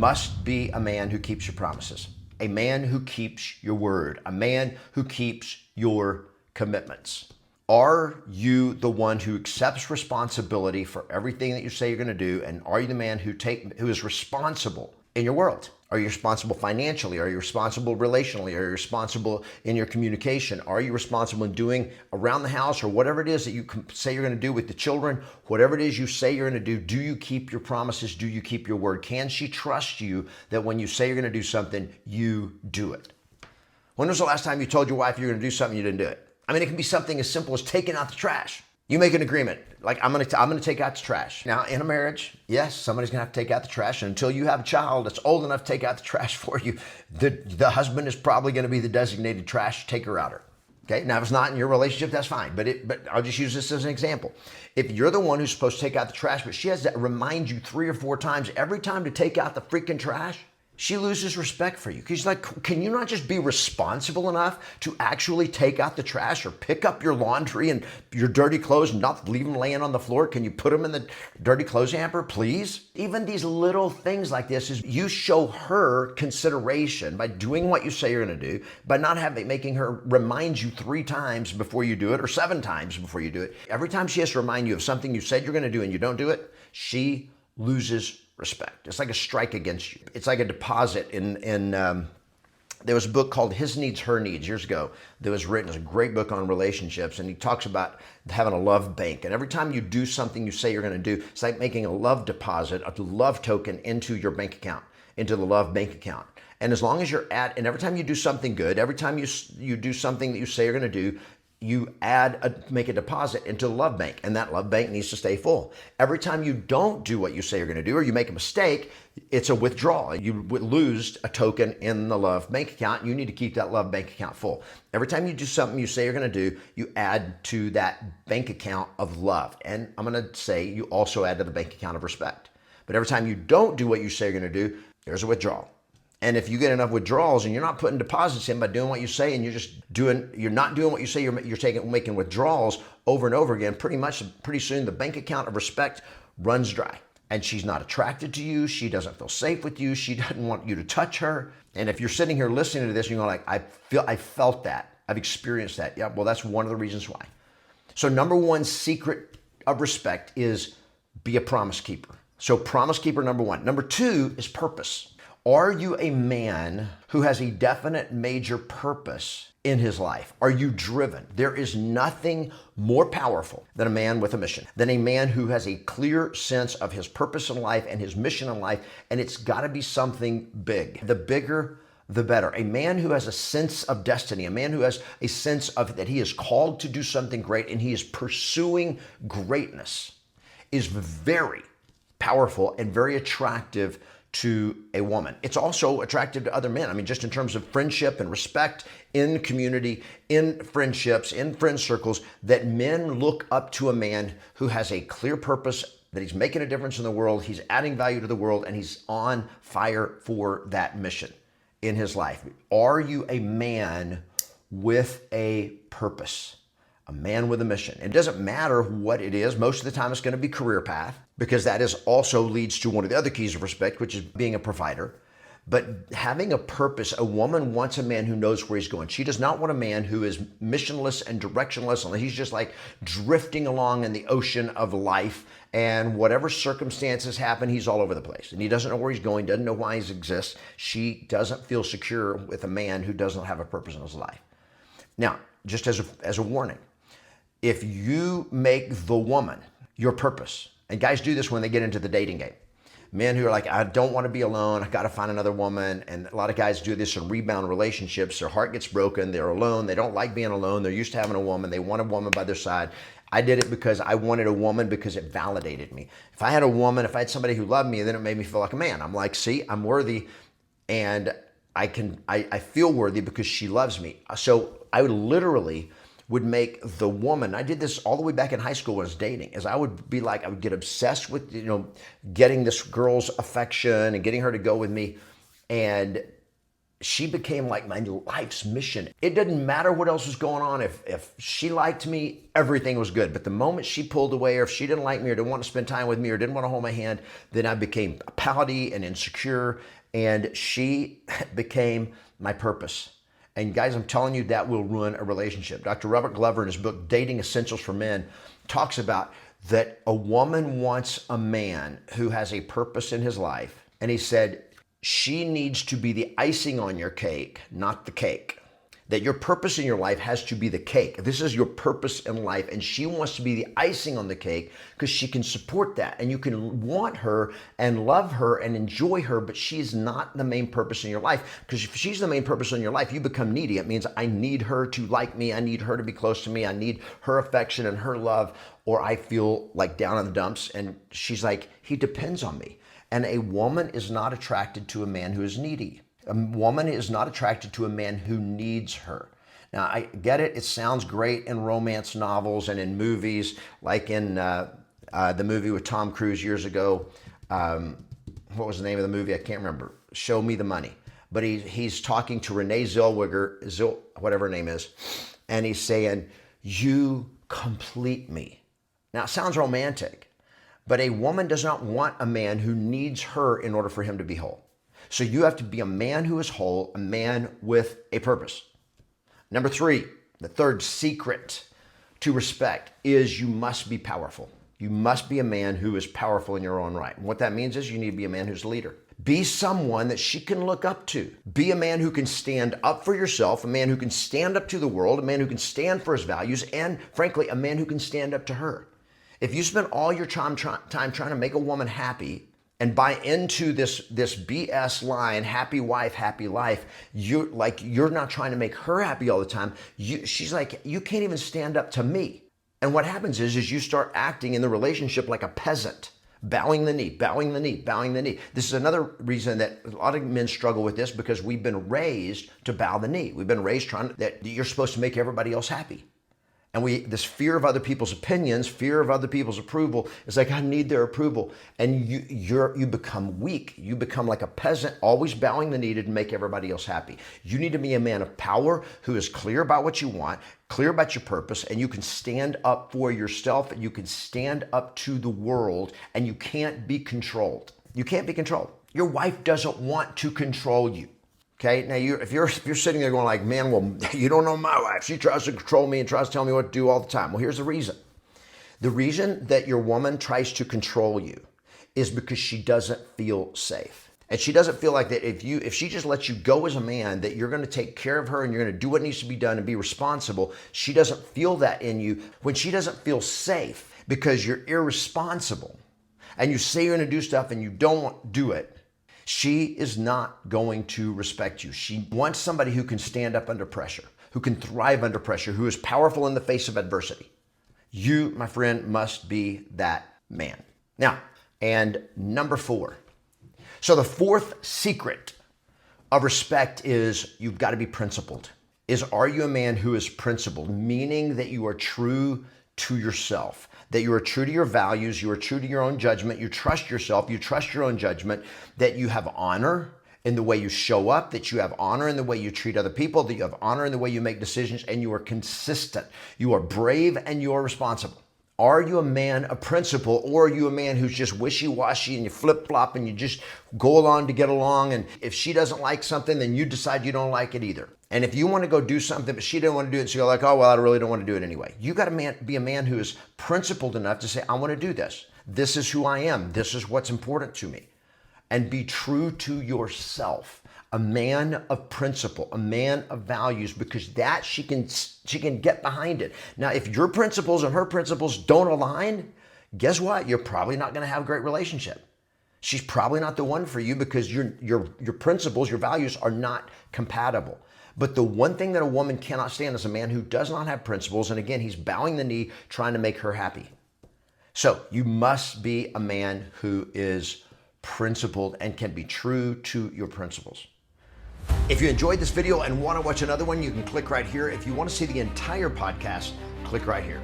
must be a man who keeps your promises, a man who keeps your word, a man who keeps your commitments. Are you the one who accepts responsibility for everything that you say you're going to do? And are you the man who is responsible in your world? Are you responsible financially? Are you responsible relationally? Are you responsible in your communication? Are you responsible in doing around the house or whatever it is that you say you're going to do with the children? Whatever it is you say you're going to do you keep your promises? Do you keep your word? Can she trust you that when you say you're going to do something, you do it? When was the last time you told your wife you're going to do something, you didn't do it? I mean, it can be something as simple as taking out the trash. You make an agreement, like I'm gonna take out the trash. Now, in a marriage, yes, somebody's gonna have to take out the trash. And until you have a child that's old enough to take out the trash for you, the husband is probably gonna be the designated trash taker-outer. Okay, now if it's not in your relationship, that's fine. But I'll just use this as an example. If you're the one who's supposed to take out the trash, but she has to remind you 3 or 4 times every time to take out the freaking trash, she loses respect for you. Because she's like, can you not just be responsible enough to actually take out the trash or pick up your laundry and your dirty clothes and not leave them laying on the floor? Can you put them in the dirty clothes hamper, please? Even these little things like this is you show her consideration by doing what you say you're going to do, by not making her remind you 3 times before you do it or 7 times before you do it. Every time she has to remind you of something you said you're going to do and you don't do it, she loses respect. It's like a strike against you. It's like a deposit there was a book called His Needs, Her Needs years ago that was written. It's a great book on relationships, and he talks about having a love bank. And every time you do something you say you're going to do, it's like making a love deposit, a love token into your bank account, into the love bank account. And as long as and every time you do something good, every time you do something that you say you're going to do, you make a deposit into the love bank, and that love bank needs to stay full. Every time you don't do what you say you're going to do, or you make a mistake, it's a withdrawal. You lose a token in the love bank account. You need to keep that love bank account full. Every time you do something you say you're going to do, you add to that bank account of love. And I'm going to say you also add to the bank account of respect. But every time you don't do what you say you're going to do, there's a withdrawal. And if you get enough withdrawals and you're not putting deposits in by doing what you say, and you're not doing what you say, you're making withdrawals over and over again, pretty soon the bank account of respect runs dry. And she's not attracted to you. She doesn't feel safe with you. She doesn't want you to touch her. And if you're sitting here listening to this and you're like, I felt that. I've experienced that. Yeah, well, that's one of the reasons why. So number 1 secret of respect is be a promise keeper. So promise keeper, number 1. Number 2 is purpose. Are you a man who has a definite major purpose in his life? Are you driven? There is nothing more powerful than a man with a mission, than a man who has a clear sense of his purpose in life and his mission in life, and it's got to be something big. The bigger, the better. A man who has a sense of destiny, a man who has a sense of that he is called to do something great and he is pursuing greatness is very powerful and very attractive to a woman. It's also attractive to other men. I mean, just in terms of friendship and respect in community, in friendships, in friend circles, that men look up to a man who has a clear purpose, that he's making a difference in the world, he's adding value to the world, and he's on fire for that mission in his life. Are you a man with a purpose? A man with a mission. It doesn't matter what it is. Most of the time it's going to be career path, because that is also leads to one of the other keys of respect, which is being a provider. But having a purpose, a woman wants a man who knows where he's going. She does not want a man who is missionless and directionless, and he's just like drifting along in the ocean of life, and whatever circumstances happen, he's all over the place. And he doesn't know where he's going, doesn't know why he exists. She doesn't feel secure with a man who doesn't have a purpose in his life. Now, just as a warning, if you make the woman your purpose, and guys do this when they get into the dating game. Men who are like, I don't want to be alone. I got to find another woman. And a lot of guys do this in rebound relationships. Their heart gets broken. They're alone. They don't like being alone. They're used to having a woman. They want a woman by their side. I did it because I wanted a woman because it validated me. If I had a woman, if I had somebody who loved me, then it made me feel like a man. I'm like, see, I'm worthy, and I feel worthy because she loves me. So I would make the woman, I did this all the way back in high school when I was dating, is I would get obsessed with, getting this girl's affection and getting her to go with me. And she became like my life's mission. It didn't matter what else was going on. If she liked me, everything was good. But the moment she pulled away, or if she didn't like me or didn't want to spend time with me or didn't want to hold my hand, then I became pouty and insecure, and she became my purpose. And guys, I'm telling you, that will ruin a relationship. Dr. Robert Glover, in his book, Dating Essentials for Men, talks about that a woman wants a man who has a purpose in his life. And he said, she needs to be the icing on your cake, not the cake. That your purpose in your life has to be the cake. This is your purpose in life, and she wants to be the icing on the cake because she can support that. And you can want her and love her and enjoy her, but she's not the main purpose in your life. Because if she's the main purpose in your life, you become needy. It means I need her to like me. I need her to be close to me. I need her affection and her love, or I feel like down in the dumps. And she's like, he depends on me. And a woman is not attracted to a man who is needy. A woman is not attracted to a man who needs her. Now, I get it. It sounds great in romance novels and in movies, like in the movie with Tom Cruise years ago. What was the name of the movie? I can't remember. Show Me the Money. But he's talking to Renee Zellweger, whatever her name is, and he's saying, you complete me. Now, it sounds romantic, but a woman does not want a man who needs her in order for him to be whole. So you have to be a man who is whole, a man with a purpose. Number 3, the third secret to respect is you must be powerful. You must be a man who is powerful in your own right. And what that means is you need to be a man who's a leader. Be someone that she can look up to. Be a man who can stand up for yourself, a man who can stand up to the world, a man who can stand for his values, and frankly, a man who can stand up to her. If you spend all your time trying to make a woman happy, and buy into this BS line, happy wife, happy life, you're not trying to make her happy all the time. She's like, you can't even stand up to me. And what happens is you start acting in the relationship like a peasant, bowing the knee, bowing the knee, bowing the knee. This is another reason that a lot of men struggle with this, because we've been raised to bow the knee. We've been raised that you're supposed to make everybody else happy. And this fear of other people's opinions, fear of other people's approval, is like, I need their approval. And you become weak. You become like a peasant, always bowing the knee to make everybody else happy. You need to be a man of power who is clear about what you want, clear about your purpose, and you can stand up for yourself, and you can stand up to the world, and you can't be controlled. You can't be controlled. Your wife doesn't want to control you. Okay, now if you're sitting there going like, man, well, you don't know my wife. She tries to control me and tries to tell me what to do all the time. Well, here's the reason. The reason that your woman tries to control you is because she doesn't feel safe. And she doesn't feel like that if she just lets you go as a man, that you're going to take care of her and you're going to do what needs to be done and be responsible. She doesn't feel that in you. When she doesn't feel safe because you're irresponsible and you say you're going to do stuff and you don't do it, she is not going to respect you. She wants somebody who can stand up under pressure, who can thrive under pressure, who is powerful in the face of adversity. You, my friend, must be that man. Now, and number 4. So the fourth secret of respect is you've got to be principled. Are you a man who is principled, meaning that you are true to yourself, that you are true to your values, you are true to your own judgment, you trust yourself, you trust your own judgment, that you have honor in the way you show up, that you have honor in the way you treat other people, that you have honor in the way you make decisions, and you are consistent. You are brave and you are responsible. Are you a man of principle, or are you a man who's just wishy-washy and you flip-flop and you just go along to get along, and if she doesn't like something, then you decide you don't like it either? And if you want to go do something, but she didn't want to do it, so you're like, oh, well, I really don't want to do it anyway. You got to be a man who is principled enough to say, I want to do this. This is who I am. This is what's important to me. And be true to yourself. A man of principle, a man of values, because that she can get behind it. Now, if your principles and her principles don't align, guess what? You're probably not going to have a great relationship. She's probably not the one for you because your principles, your values are not compatible. But the one thing that a woman cannot stand is a man who does not have principles. And again, he's bowing the knee, trying to make her happy. So you must be a man who is principled and can be true to your principles. If you enjoyed this video and want to watch another one, you can click right here. If you want to see the entire podcast, click right here.